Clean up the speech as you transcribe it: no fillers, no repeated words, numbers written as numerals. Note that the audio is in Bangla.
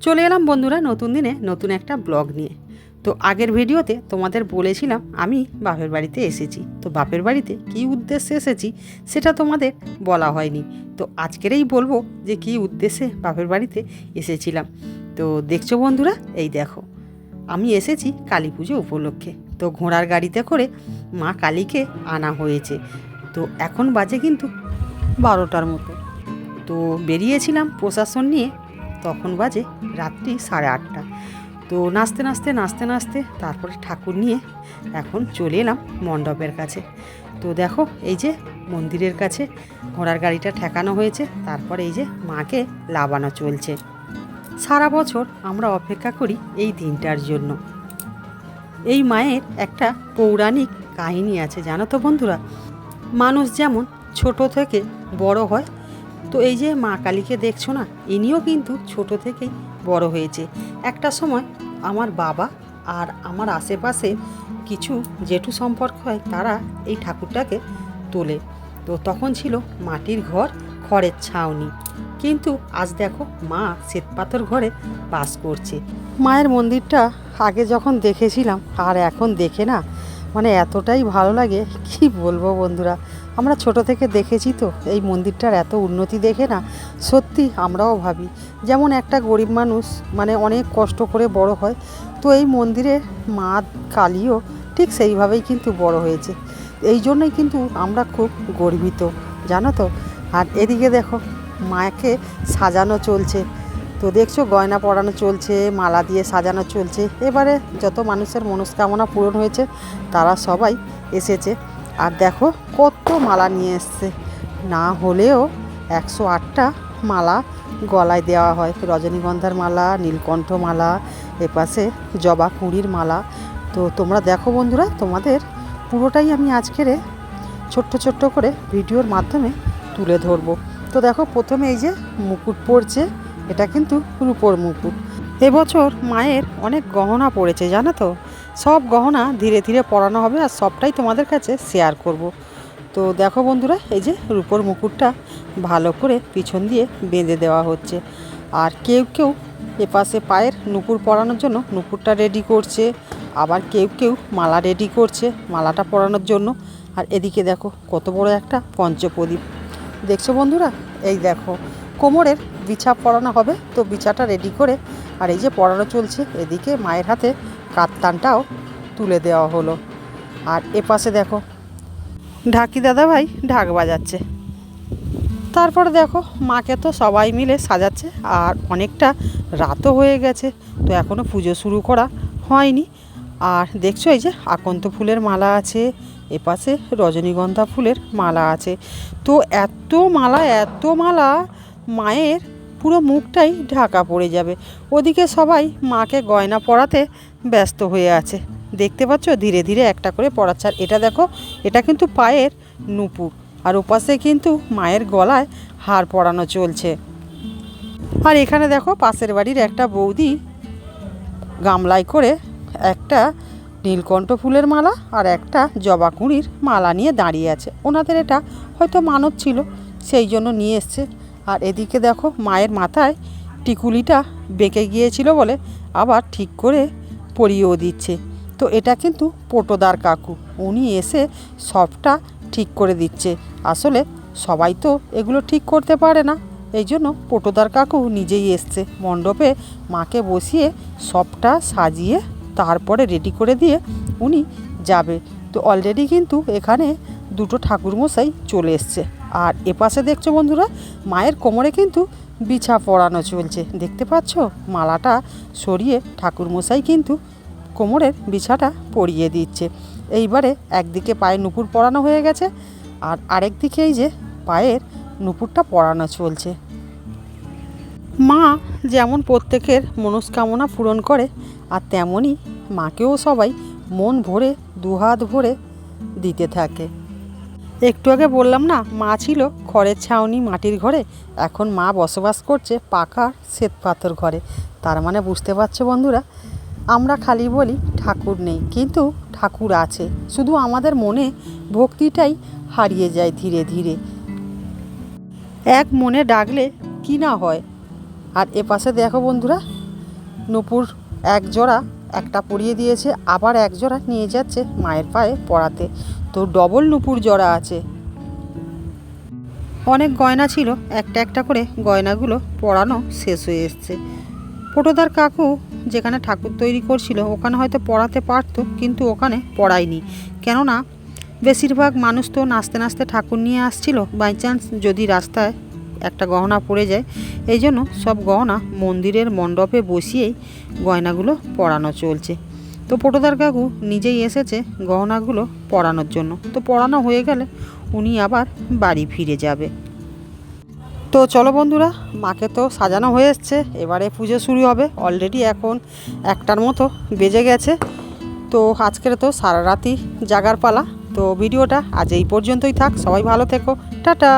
চলে এলাম বন্ধুরা নতুন দিনে নতুন একটা ব্লগ নিয়ে। তো আগের ভিডিওতে তোমাদের বলেছিলাম আমি বাপের বাড়িতে এসেছি। তো বাপের বাড়িতে কী উদ্দেশ্যে এসেছি সেটা তোমাদের বলা হয়নি। তো আজকেরই বলবো যে কী উদ্দেশ্যে বাপের বাড়িতে এসেছিলাম। তো দেখছো বন্ধুরা, এই দেখো আমি এসেছি কালী পুজো উপলক্ষে। তো ঘোড়ার গাড়িতে করে মা কালীকে আনা হয়েছে। তো এখন বাজে কিন্তু 12টার মতো। তো বেরিয়েছিলাম প্রশাসন নিয়ে, তখন বাজে রাত্রি 8:30। তো নাচতে নাচতে তারপরে ঠাকুর নিয়ে এখন চলে এলাম মণ্ডপের কাছে। তো দেখো এই যে মন্দিরের কাছে ঘোড়ার গাড়িটা ঠেকানো হয়েছে, তারপরে এই যে মাকে লাবানো চলছে। সারা বছর আমরা অপেক্ষা করি এই দিনটার জন্য। এই মায়ের একটা পৌরাণিক কাহিনী আছে জানো তো বন্ধুরা। মানুষ যেমন ছোট থেকে বড় হয়, তো এই যে মা কালীকে দেখছো না, ইনিও কিন্তু ছোট থেকেই বড় হয়েছে। একটা সময় আমার বাবা আর আমার আশেপাশে কিছু জেঠু সম্পর্ক হয়, তারা এই ঠাকুরটাকে তোলে। তো তখন ছিল মাটির ঘর, খড়ের ছাউনি, কিন্তু আজ দেখো মা শ্বেতপাথর ঘরে বাস করছে। মায়ের মন্দিরটা আগে যখন দেখেছিলাম আর এখন দেখে না মানে এতটাই ভালো লাগে, কি বলবো বন্ধুরা। আমরা ছোট থেকে দেখেছি, তো এই মন্দিরটার এত উন্নতি দেখে না সত্যি আমরাও ভাবি যেমন একটা গরিব মানুষ মানে অনেক কষ্ট করে বড় হয়, তো এই মন্দিরে মা কালীও ঠিক সেইভাবেই কিন্তু বড় হয়েছে। এই জন্যই কিন্তু আমরা খুব গর্বিত জানো তো। আর এদিকে দেখো মাকে সাজানো চলছে। তো দেখছো গয়না পরানো চলছে, মালা দিয়ে সাজানো চলছে। এবারে যত মানুষের মনস্কামনা পূরণ হয়েছে তারা সবাই এসেছে। আর দেখো কত মালা নিয়ে এসছে, না হলেও 108টা মালা গলায় দেওয়া হয়। রজনীগন্ধার মালা, নীলকণ্ঠ মালা, এপাশে জবা কুঁড়ির মালা। তো তোমরা দেখো বন্ধুরা, তোমাদের পুরোটাই আমি আজকের ছোট্ট করে ভিডিওর মাধ্যমে তুলে ধরবো। তো দেখো প্রথমে এই যে মুকুট পড়ছে, এটা কিন্তু রূপোর মুকুট। এবছর মায়ের অনেক গহনা পড়েছে জানো তো। সব গহনা ধীরে ধীরে পরানো হবে আর সবটাই তোমাদের কাছে শেয়ার করব। তো দেখো বন্ধুরা, এই যে রূপোর মুকুটটা ভালো করে পিছন দিয়ে বেঁধে দেওয়া হচ্ছে। আর কেউ কেউ এপাশে পায়ের নুপুর পরানোর জন্য নুপুরটা রেডি করছে, আবার কেউ মালা রেডি করছে মালাটা পরানোর জন্য। আর এদিকে দেখো কত বড় একটা পঞ্চপ্রদীপ দেখছো বন্ধুরা। এই দেখো কোমরের বিছা পরানো হবে, তো বিছাটা রেডি করে আর এই যে পরানো চলছে। এদিকে মায়ের হাতে কাত্তানটাও তুলে দেওয়া হলো। আর এপাশে দেখো ঢাকি দাদা ভাই ঢাক বাজাচ্ছে। তারপরে দেখো মাকে তো সবাই মিলে সাজাচ্ছে। আর অনেকটা রাতও হয়ে গেছে, তো এখনও পুজো শুরু করা হয়নি। আর দেখছো এই যে আকন্ত ফুলের মালা আছে, এপাশে রজনীগন্ধা ফুলের মালা আছে। তো এত মালা মায়ের পুরো মুখটাই ঢাকা পড়ে যাবে। ওদিকে সবাই মাকে গয়না পরাতে ব্যস্ত হয়ে আছে। দেখতে পাচ্ছ ধীরে ধীরে একটা করে পরাচ্ছে। আর এটা দেখো, এটা কিন্তু পায়ের নুপুর, আর ওপাশে কিন্তু মায়ের গলায় হার পরানো চলছে। আর এখানে দেখো পাশের বাড়ির একটা বৌদি গামলায় করে একটা নীলকণ্ঠ ফুলের মালা আর একটা জবা কুঁড়ির মালা নিয়ে দাঁড়িয়ে আছে। ওনাদের এটা হয়তো মানত ছিল, সেই জন্য নিয়ে এসছে। আর এদিকে দেখো মায়ের মাথায় টিকুলিটা বেঁকে গিয়েছিল বলে আবার ঠিক করে পরিয়েও দিচ্ছে। তো এটা কিন্তু পটোদার কাকু, উনি এসে সবটা ঠিক করে দিচ্ছে। আসলে সবাই তো এগুলো ঠিক করতে পারে না, এই জন্য পটোদার কাকু নিজেই এসছে মণ্ডপে মাকে বসিয়ে সবটা সাজিয়ে তারপরে রেডি করে দিয়ে উনি যাবে। তো অলরেডি কিন্তু এখানে দুটো ঠাকুরমশাই চলে এসছে। আর এপাশে দেখছো বন্ধুরা মায়ের কোমরে কিন্তু বিছা পরানো চলছে। দেখতে পাচ্ছ মালাটা সরিয়ে ঠাকুরমশাই কিন্তু কোমরের বিছাটা পরিয়ে দিচ্ছে। এইবারে একদিকে পায়ে নুপুর পরানো হয়ে গেছে, আর আরেক দিকে এই যে পায়ের নুপুরটা পরানো চলছে। মা যেমন প্রত্যেকের মনস্কামনা পূরণ করে, আর তেমনই মাকেও সবাই মন ভরে দুহাত ভরে দিতে থাকে। একটু আগে বললাম না মা ছিল খড়ের ছাউনি মাটির ঘরে, এখন মা বসবাস করছে পাকা শ্বেতপাথর ঘরে। তার মানে বুঝতে পারছো বন্ধুরা, আমরা খালি বলি ঠাকুর নেই, কিন্তু ঠাকুর আছে, শুধু আমাদের মনে ভক্তিটাই হারিয়ে যায় ধীরে ধীরে। এক মনে ডাকলে কি না হয়। আর এপাশে দেখো বন্ধুরা নূপুর এক জোড়া একটা পরিয়ে দিয়েছে, আবার এক জোড়া নিয়ে যাচ্ছে মায়ের পায়ে পরাতে। তো ডবল নূপুর জোড়া আছে। অনেক গয়না ছিল, একটা একটা করে গয়নাগুলো পরানো শেষ হয়ে এসছে। পোটোদার কাকু যেখানে ঠাকুর তৈরি করছিল ওখানে হয়তো পরাতে পারতো, কিন্তু ওখানে পরায়নি। কেননা বেশিরভাগ মানুষ তো নাচতে নাচতে ঠাকুর নিয়ে আসছিল, বাই চান্স যদি রাস্তায় একটা গহনা পড়ে যায়, এই জন্য সব গহনা মন্দিরের মণ্ডপে বসিয়েই গয়নাগুলো পরানো চলছে। তো পোটোদার কাকু নিজেই এসেছে গহনাগুলো পরানোর জন্য। তো পরানো হয়ে গেলে উনি আবার বাড়ি ফিরে যাবে। তো চলো বন্ধুরা, মাকে তো সাজানো হয়ে এসছে, এবারে পুজো শুরু হবে। অলরেডি এখন 1টার মতো বেজে গেছে। তো আজকের তো সারা রাতই জাগার পালা। তো ভিডিওটা আজ এই পর্যন্তই থাক। সবাই ভালো থেকো, টাটা।